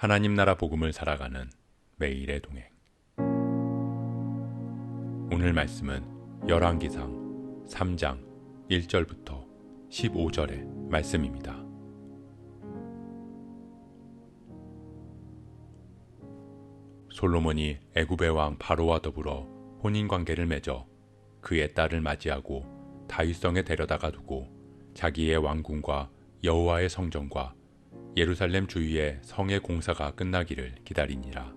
하나님 나라 복음을 살아가는 매일의 동행. 오늘 말씀은 열왕기상 3장 1절부터 15절의 말씀입니다. 솔로몬이 애굽의 왕 바로와 더불어 혼인관계를 맺어 그의 딸을 맞이하고 다윗성에 데려다가 두고 자기의 왕궁과 여호와의 성전과 예루살렘 주위의 성의 공사가 끝나기를 기다리니라.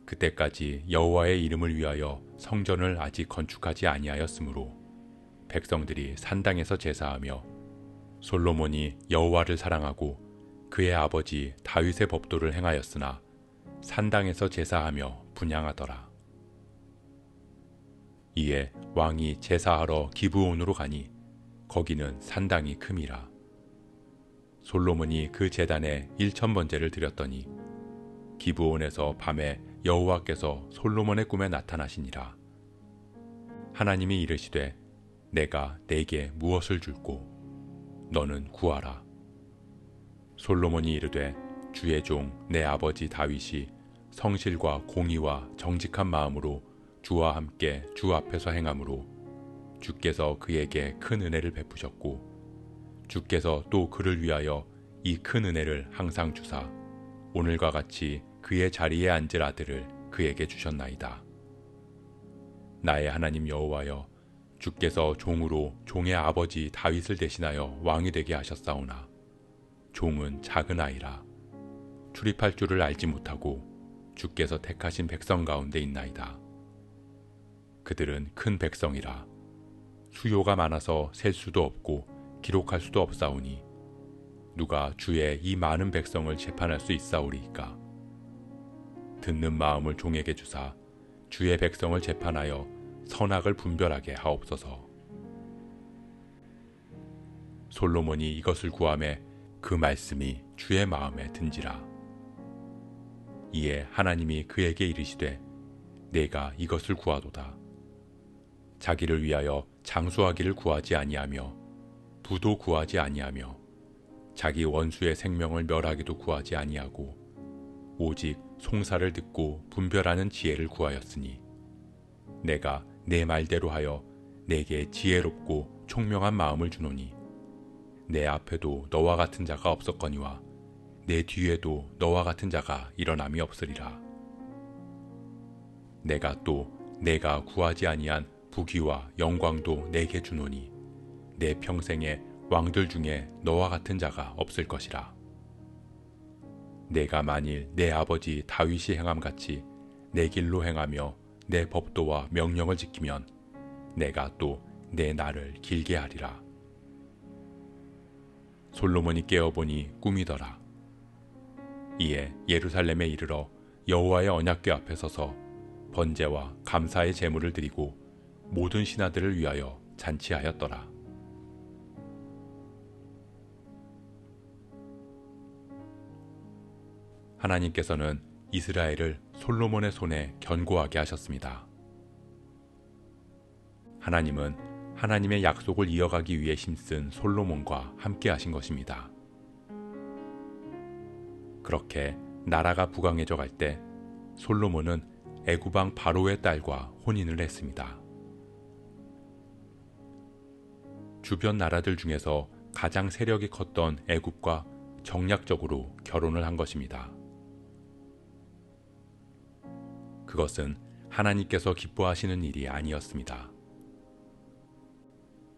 그때까지 여호와의 이름을 위하여 성전을 아직 건축하지 아니하였으므로 백성들이 산당에서 제사하며 솔로몬이 여호와를 사랑하고 그의 아버지 다윗의 법도를 행하였으나 산당에서 제사하며 분향하더라. 이에 왕이 제사하러 기브온으로 가니 거기는 산당이 큼이라. 솔로몬이 그 제단에 1000번제를 드렸더니 기브온에서 밤에 여호와께서 솔로몬의 꿈에 나타나시니라. 하나님이 이르시되 내가 네게 무엇을 줄꼬 너는 구하라. 솔로몬이 이르되 주의 종 내 아버지 다윗이 성실과 공의와 정직한 마음으로 주와 함께 주 앞에서 행함으로 주께서 그에게 큰 은혜를 베푸셨고 주께서 또 그를 위하여 이 큰 은혜를 항상 주사 오늘과 같이 그의 자리에 앉을 아들을 그에게 주셨나이다. 나의 하나님 여호와여, 주께서 종으로 종의 아버지 다윗을 대신하여 왕이 되게 하셨사오나 종은 작은 아이라 출입할 줄을 알지 못하고 주께서 택하신 백성 가운데 있나이다. 그들은 큰 백성이라 수요가 많아서 셀 수도 없고 기록할 수도 없사오니 누가 주의 이 많은 백성을 재판할 수 있사오리이까. 듣는 마음을 종에게 주사 주의 백성을 재판하여 선악을 분별하게 하옵소서. 솔로몬이 이것을 구하매 그 말씀이 주의 마음에 든지라. 이에 하나님이 그에게 이르시되 내가 이것을 구하도다. 자기를 위하여 장수하기를 구하지 아니하며 부도 구하지 아니하며 자기 원수의 생명을 멸하기도 구하지 아니하고 오직 송사를 듣고 분별하는 지혜를 구하였으니 내가 내 말대로 하여 내게 지혜롭고 총명한 마음을 주노니 내 앞에도 너와 같은 자가 없었거니와 내 뒤에도 너와 같은 자가 일어남이 없으리라. 내가 또 내가 구하지 아니한 부귀와 영광도 내게 주노니 내 평생에 왕들 중에 너와 같은 자가 없을 것이라. 내가 만일 내 아버지 다윗이 행함같이 내 길로 행하며 내 법도와 명령을 지키면 내가 또 내 날을 길게 하리라. 솔로몬이 깨어보니 꿈이더라. 이에 예루살렘에 이르러 여호와의 언약궤 앞에 서서 번제와 감사의 제물을 드리고 모든 신하들을 위하여 잔치하였더라. 하나님께서는 이스라엘을 솔로몬의 손에 견고하게 하셨습니다. 하나님은 하나님의 약속을 이어가기 위해 힘쓴 솔로몬과 함께 하신 것입니다. 그렇게 나라가 부강해져 갈 때 솔로몬은 애굽왕 바로의 딸과 혼인을 했습니다. 주변 나라들 중에서 가장 세력이 컸던 애굽과 정략적으로 결혼을 한 것입니다. 그것은 하나님께서 기뻐하시는 일이 아니었습니다.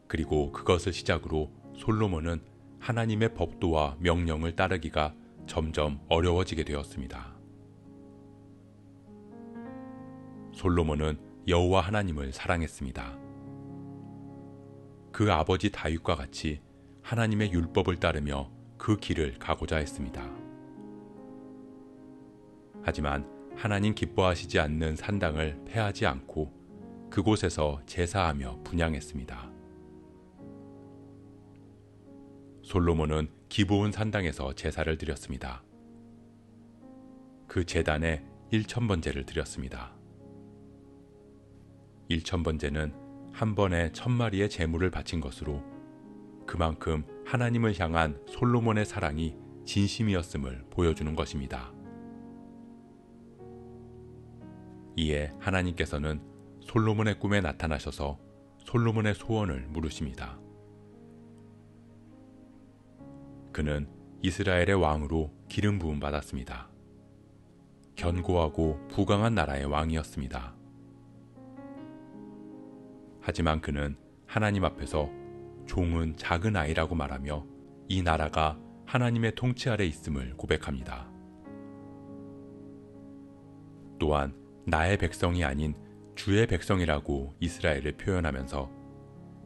그리고 그것을 시작으로 솔로몬은 하나님의 법도와 명령을 따르기가 점점 어려워지게 되었습니다. 솔로몬은 여호와 하나님을 사랑했습니다. 그 아버지 다윗과 같이 하나님의 율법을 따르며 그 길을 가고자 했습니다. 하지만 하나님 기뻐하시지 않는 산당을 패하지 않고 그곳에서 제사하며 분향했습니다. 솔로몬은 기브온 산당에서 제사를 드렸습니다. 그 제단에 1000번제를 드렸습니다. 1000번제는 한 번에 1000마리의 제물을 바친 것으로 그만큼 하나님을 향한 솔로몬의 사랑이 진심이었음을 보여주는 것입니다. 이에 하나님께서는 솔로몬의 꿈에 나타나셔서 솔로몬의 소원을 물으십니다. 그는 이스라엘의 왕으로 기름 부음 받았습니다. 견고하고 부강한 나라의 왕이었습니다. 하지만 그는 하나님 앞에서 종은 작은 아이라고 말하며 이 나라가 하나님의 통치 아래 있음을 고백합니다. 또한 나의 백성이 아닌 주의 백성이라고 이스라엘을 표현하면서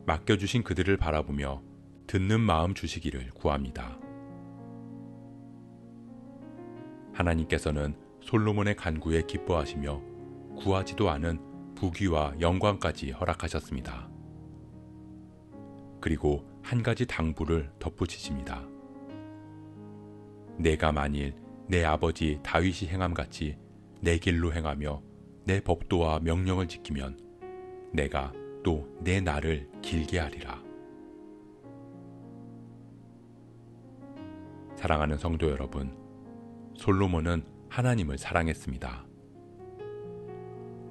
맡겨주신 그들을 바라보며 듣는 마음 주시기를 구합니다. 하나님께서는 솔로몬의 간구에 기뻐하시며 구하지도 않은 부귀와 영광까지 허락하셨습니다. 그리고 한 가지 당부를 덧붙이십니다. 내가 만일 내 아버지 다윗이 행함같이 내 길로 행하며 내 법도와 명령을 지키면 내가 또 내 날을 길게 하리라. 사랑하는 성도 여러분, 솔로몬은 하나님을 사랑했습니다.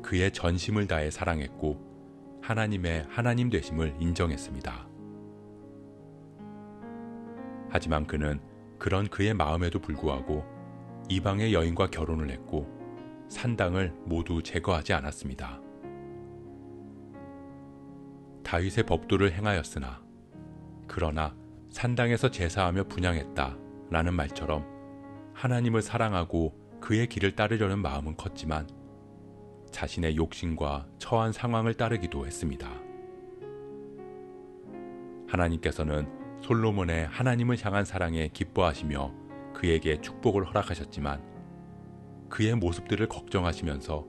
그의 전심을 다해 사랑했고 하나님의 하나님 되심을 인정했습니다. 하지만 그는 그런 그의 마음에도 불구하고 이방의 여인과 결혼을 했고 산당을 모두 제거하지 않았습니다. 다윗의 법도를 행하였으나 그러나 산당에서 제사하며 분향했다 라는 말처럼 하나님을 사랑하고 그의 길을 따르려는 마음은 컸지만 자신의 욕심과 처한 상황을 따르기도 했습니다. 하나님께서는 솔로몬의 하나님을 향한 사랑에 기뻐하시며 그에게 축복을 허락하셨지만 그의 모습들을 걱정하시면서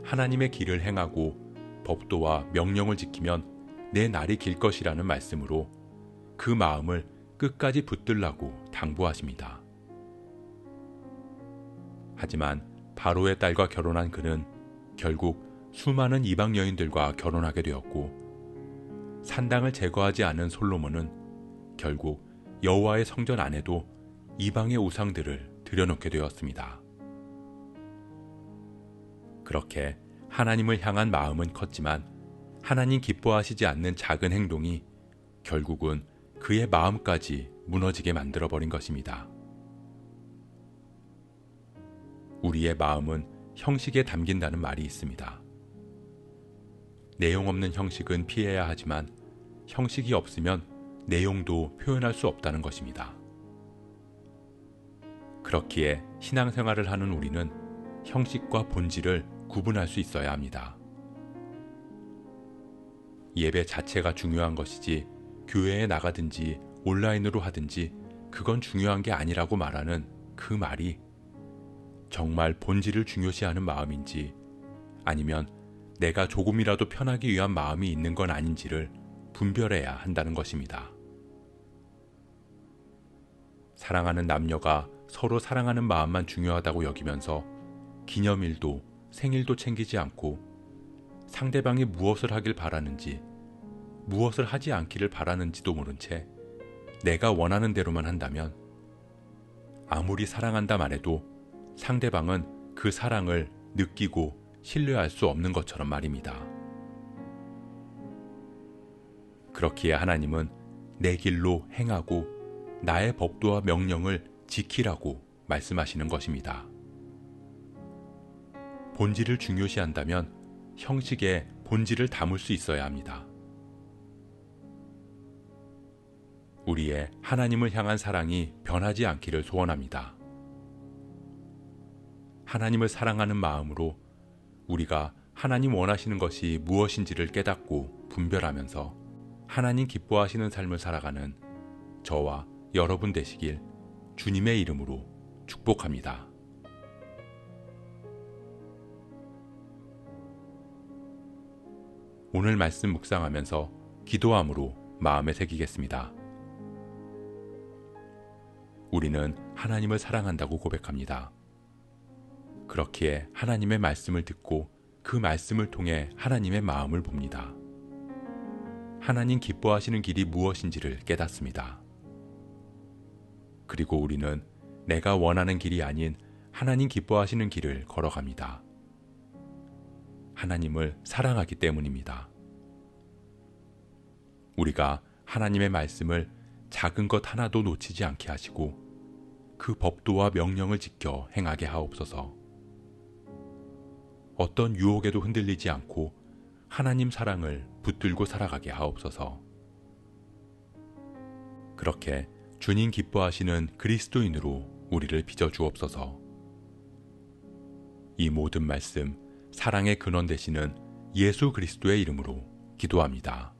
하나님의 길을 행하고 법도와 명령을 지키면 내 날이 길 것이라는 말씀으로 그 마음을 끝까지 붙들라고 당부하십니다. 하지만 바로의 딸과 결혼한 그는 결국 수많은 이방 여인들과 결혼하게 되었고 산당을 제거하지 않은 솔로몬은 결국 여호와의 성전 안에도 이방의 우상들을 들여놓게 되었습니다. 그렇게 하나님을 향한 마음은 컸지만 하나님 기뻐하시지 않는 작은 행동이 결국은 그의 마음까지 무너지게 만들어버린 것입니다. 우리의 마음은 형식에 담긴다는 말이 있습니다. 내용 없는 형식은 피해야 하지만 형식이 없으면 내용도 표현할 수 없다는 것입니다. 그렇기에 신앙생활을 하는 우리는 형식과 본질을 구분할 수 있어야 합니다. 예배 자체가 중요한 것이지 교회에 나가든지 온라인으로 하든지 그건 중요한 게 아니라고 말하는 그 말이 정말 본질을 중요시하는 마음인지 아니면 내가 조금이라도 편하기 위한 마음이 있는 건 아닌지를 분별해야 한다는 것입니다. 사랑하는 남녀가 서로 사랑하는 마음만 중요하다고 여기면서 기념일도 생일도 챙기지 않고 상대방이 무엇을 하길 바라는지 무엇을 하지 않기를 바라는지도 모른 채 내가 원하는 대로만 한다면 아무리 사랑한다 말해도 상대방은 그 사랑을 느끼고 신뢰할 수 없는 것처럼 말입니다. 그렇기에 하나님은 내 길로 행하고 나의 법도와 명령을 지키라고 말씀하시는 것입니다. 본질을 중요시한다면 형식에 본질을 담을 수 있어야 합니다. 우리의 하나님을 향한 사랑이 변하지 않기를 소원합니다. 하나님을 사랑하는 마음으로 우리가 하나님 원하시는 것이 무엇인지를 깨닫고 분별하면서 하나님 기뻐하시는 삶을 살아가는 저와 여러분 되시길 주님의 이름으로 축복합니다. 오늘 말씀 묵상하면서 기도함으로 마음에 새기겠습니다. 우리는 하나님을 사랑한다고 고백합니다. 그렇기에 하나님의 말씀을 듣고 그 말씀을 통해 하나님의 마음을 봅니다. 하나님 기뻐하시는 길이 무엇인지를 깨닫습니다. 그리고 우리는 내가 원하는 길이 아닌 하나님 기뻐하시는 길을 걸어갑니다. 하나님을 사랑하기 때문입니다. 우리가 하나님의 말씀을 작은 것 하나도 놓치지 않게 하시고 그 법도와 명령을 지켜 행하게 하옵소서. 어떤 유혹에도 흔들리지 않고 하나님 사랑을 붙들고 살아가게 하옵소서. 그렇게 주님 기뻐하시는 그리스도인으로 우리를 빚어주옵소서. 이 모든 말씀, 사랑의 근원 되시는 예수 그리스도의 이름으로 기도합니다.